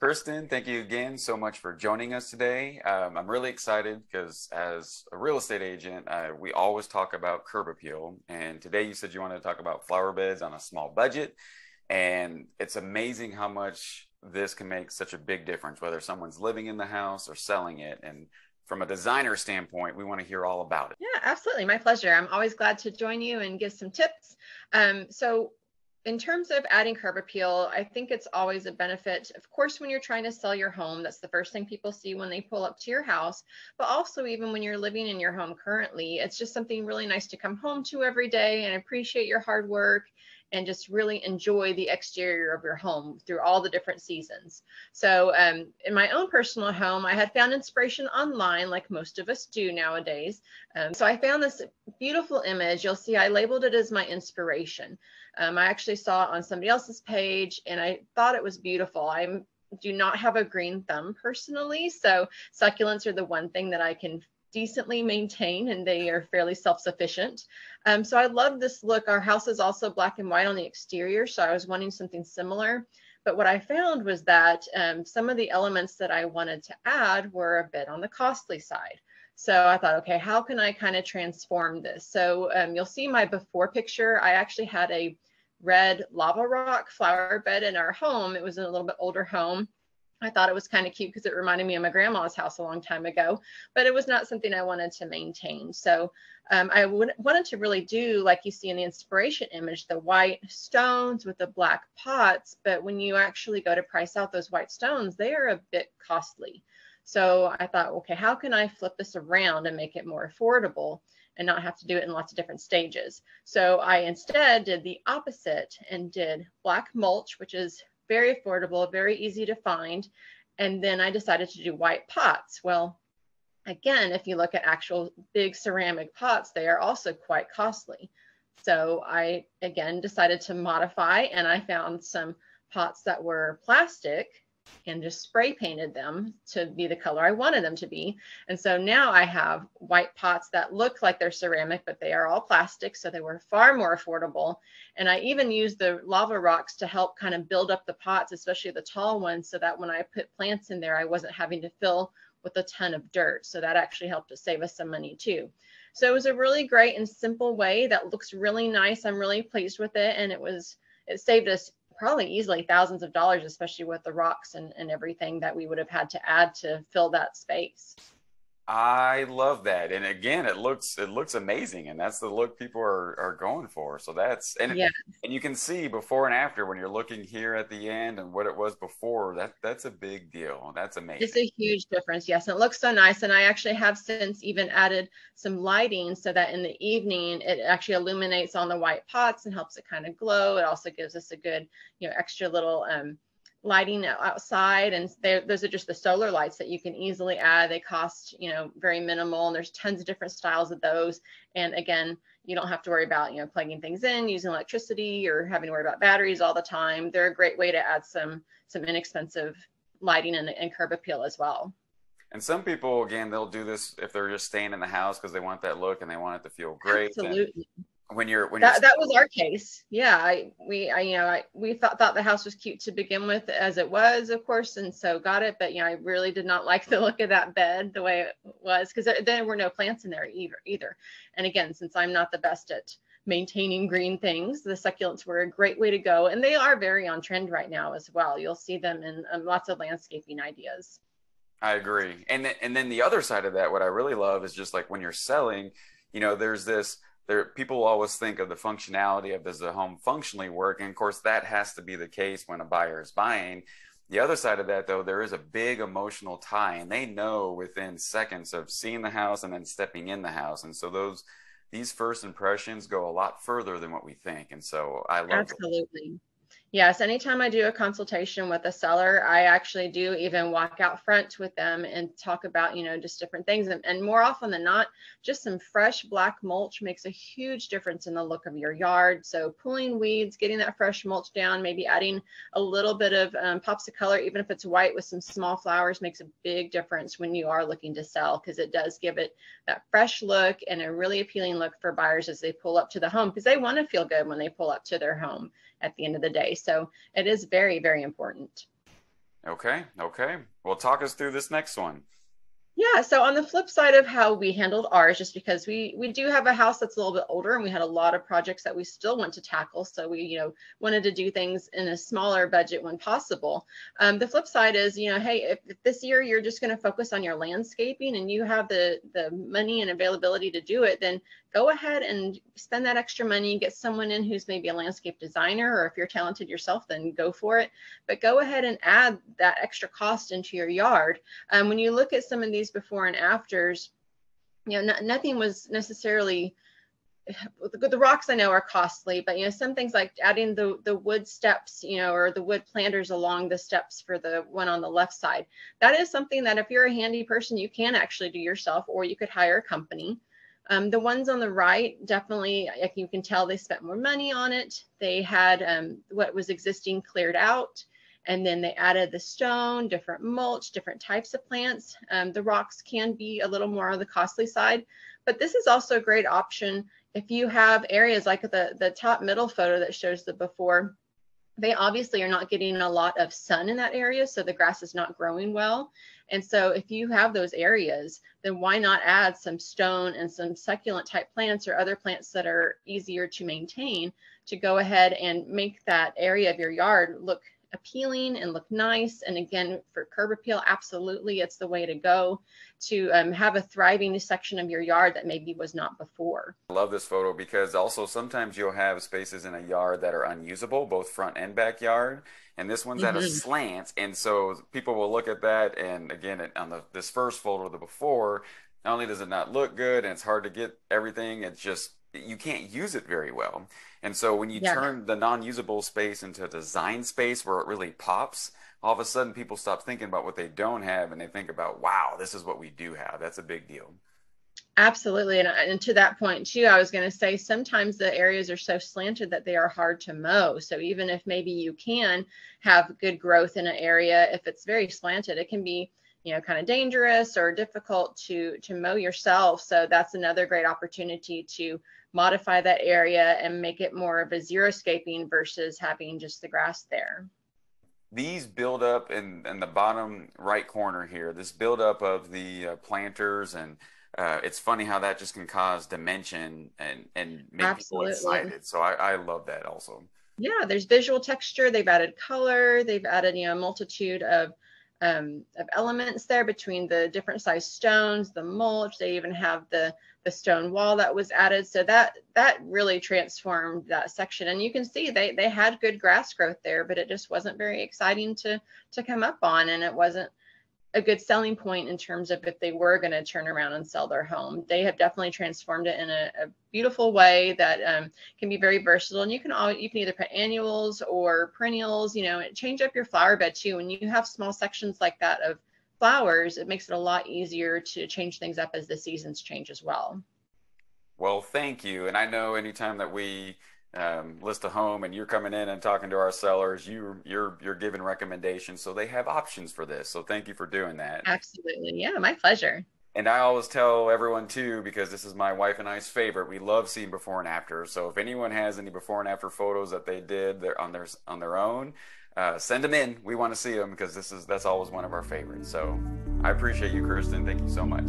Kristen, thank you again so much for joining us today. I'm really excited because as a real estate agent, we always talk about curb appeal. And today you said you wanted to talk about flower beds on a small budget. And it's amazing how much this can make such a big difference, whether someone's living in the house or selling it. And from a designer standpoint, we want to hear all about it. Yeah, absolutely. My pleasure. I'm always glad to join you and give some tips. So in terms of adding curb appeal, I think it's always a benefit. Of course, when you're trying to sell your home, that's the first thing people see when they pull up to your house. But also, even when you're living in your home currently, it's just something really nice to come home to every day and appreciate your hard work and just really enjoy the exterior of your home through all the different seasons. So in my own personal home, I had found inspiration online, like most of us do nowadays. So I found this beautiful image. You'll see I labeled it as my inspiration. I actually saw it on somebody else's page and I thought it was beautiful. I do not have a green thumb personally, so succulents are the one thing that I can decently maintain, and they are fairly self-sufficient. So I love this look. Our house is also black and white on the exterior, so I was wanting something similar. But what I found was that some of the elements that I wanted to add were a bit on the costly side. So I thought, okay, how can I kind of transform this? So you'll see my before picture. I actually had a red lava rock flower bed in our home. It was in a little bit older home. I thought it was kind of cute because it reminded me of my grandma's house a long time ago, but it was not something I wanted to maintain. So I wanted to really do, like you see in the inspiration image, the white stones with the black pots. But when you actually go to price out those white stones, they are a bit costly. So I thought, okay, how can I flip this around and make it more affordable and not have to do it in lots of different stages? So I instead did the opposite and did black mulch, which is very affordable, very easy to find. And then I decided to do white pots. Well, again, if you look at actual big ceramic pots, they are also quite costly. So I, again, decided to modify, and I found some pots that were plastic and just spray painted them to be the color I wanted them to be. And so now I have white pots that look like they're ceramic, but they are all plastic. So they were far more affordable. And I even used the lava rocks to help kind of build up the pots, especially the tall ones, so that when I put plants in there, I wasn't having to fill with a ton of dirt. So that actually helped to save us some money too. So it was a really great and simple way that looks really nice. I'm really pleased with it. And it saved us probably easily thousands of dollars, especially with the rocks and everything that we would have had to add to fill that space. I love that. And again, it looks amazing, and that's the look people are going for. So that's Yeah. and you can see before and after when you're looking here at the end and what it was before. That's a big deal. That's It's amazing. a huge difference, yes. And it looks so nice. And I actually have since even added some lighting so that in the evening it actually illuminates on the white pots and helps it kind of glow. It also gives us a good, extra little lighting outside. And those are just the solar lights that you can easily add. They cost, very minimal. And there's tons of different styles of those. And again, you don't have to worry about, plugging things in, using electricity, or having to worry about batteries all the time. They're a great way to add some inexpensive lighting and curb appeal as well. And some people, again, they'll do this if they're just staying in the house because they want that look and they want it to feel great. And Absolutely. when you're That was our case. Yeah, we thought the house was cute to begin with, as it was, of course, and so got it. But I really did not like the look of that bed the way it was, because there were no plants in there either. And again, since I'm not the best at maintaining green things, the succulents were a great way to go, and they are very on trend right now as well. You'll see them in lots of landscaping ideas. I agree. And then the other side of that, what I really love is just like when you're selling, there's this there people always think of the functionality of does the home functionally work? And of course that has to be the case when a buyer is buying. The other side of that though, there is a big emotional tie and they know within seconds of seeing the house and then stepping in the house. And so these first impressions go a lot further than what we think. And so I love it. Absolutely. Yes, anytime I do a consultation with a seller, I actually do even walk out front with them and talk about, just different things. And more often than not, just some fresh black mulch makes a huge difference in the look of your yard. So pulling weeds, getting that fresh mulch down, maybe adding a little bit of pops of color, even if it's white with some small flowers, makes a big difference when you are looking to sell, because it does give it that fresh look and a really appealing look for buyers as they pull up to the home, because they want to feel good when they pull up to their home at the end of the day. So it is very, very important. Okay. Okay. Well, talk us through this next one. Yeah, so on the flip side of how we handled ours, just because we do have a house that's a little bit older and we had a lot of projects that we still want to tackle, so we wanted to do things in a smaller budget when possible. The flip side is, hey, if this year you're just going to focus on your landscaping and you have the money and availability to do it, then go ahead and spend that extra money, get someone in who's maybe a landscape designer, or if you're talented yourself, then go for it. But go ahead and add that extra cost into your yard. When you look at some of these before and afters, nothing was necessarily, the rocks I know are costly, but some things like adding the wood steps, or the wood planters along the steps for the one on the left side. That is something that if you're a handy person, you can actually do yourself, or you could hire a company. The ones on the right, definitely, like you can tell, they spent more money on it. They had what was existing cleared out, and then they added the stone, different mulch, different types of plants. The rocks can be a little more on the costly side, but this is also a great option if you have areas like the top middle photo that shows the before. They obviously are not getting a lot of sun in that area, so the grass is not growing well. And so if you have those areas, then why not add some stone and some succulent type plants or other plants that are easier to maintain to go ahead and make that area of your yard look appealing and look nice. And again, for curb appeal, absolutely, it's the way to go to have a thriving section of your yard that maybe was not before. I love this photo because also sometimes you'll have spaces in a yard that are unusable, both front and backyard. And this one's at a Mm-hmm. slant. And so people will look at that. And again, on this first photo, the before, not only does it not look good and it's hard to get everything, it's just you can't use it very well. And so when you Yeah. turn the non-usable space into a design space where it really pops, all of a sudden people stop thinking about what they don't have and they think about, wow, this is what we do have. That's a big deal. Absolutely. And to that point too, I was going to say sometimes the areas are so slanted that they are hard to mow. So even if maybe you can have good growth in an area, if it's very slanted, it can be, kind of dangerous or difficult to mow yourself. So that's another great opportunity to modify that area and make it more of a xeriscaping versus having just the grass there. These build up in the bottom right corner here, this buildup of the planters, and it's funny how that just can cause dimension and make people Absolutely. excited. So I love that also. Yeah, there's visual texture. They've added color. They've added, a multitude of elements there between the different size stones, the mulch. They even have the stone wall that was added. So that really transformed that section. And you can see they had good grass growth there, but it just wasn't very exciting to come up on, and it wasn't a good selling point in terms of if they were going to turn around and sell their home. They have definitely transformed it in a beautiful way that can be very versatile. And you can either put annuals or perennials, change up your flower bed too. When you have small sections like that of flowers, it makes it a lot easier to change things up as the seasons change as well. Well, thank you. And I know anytime that we list a home and you're coming in and talking to our sellers, you're giving recommendations, so they have options for this. So thank you for doing that. Absolutely. Yeah, my pleasure. And I always tell everyone too, because this is my wife and I's favorite. We love seeing before and after. So if anyone has any before and after photos that they did on their own, send them in. We want to see them because that's always one of our favorites. So I appreciate you, Kirsten. Thank you so much.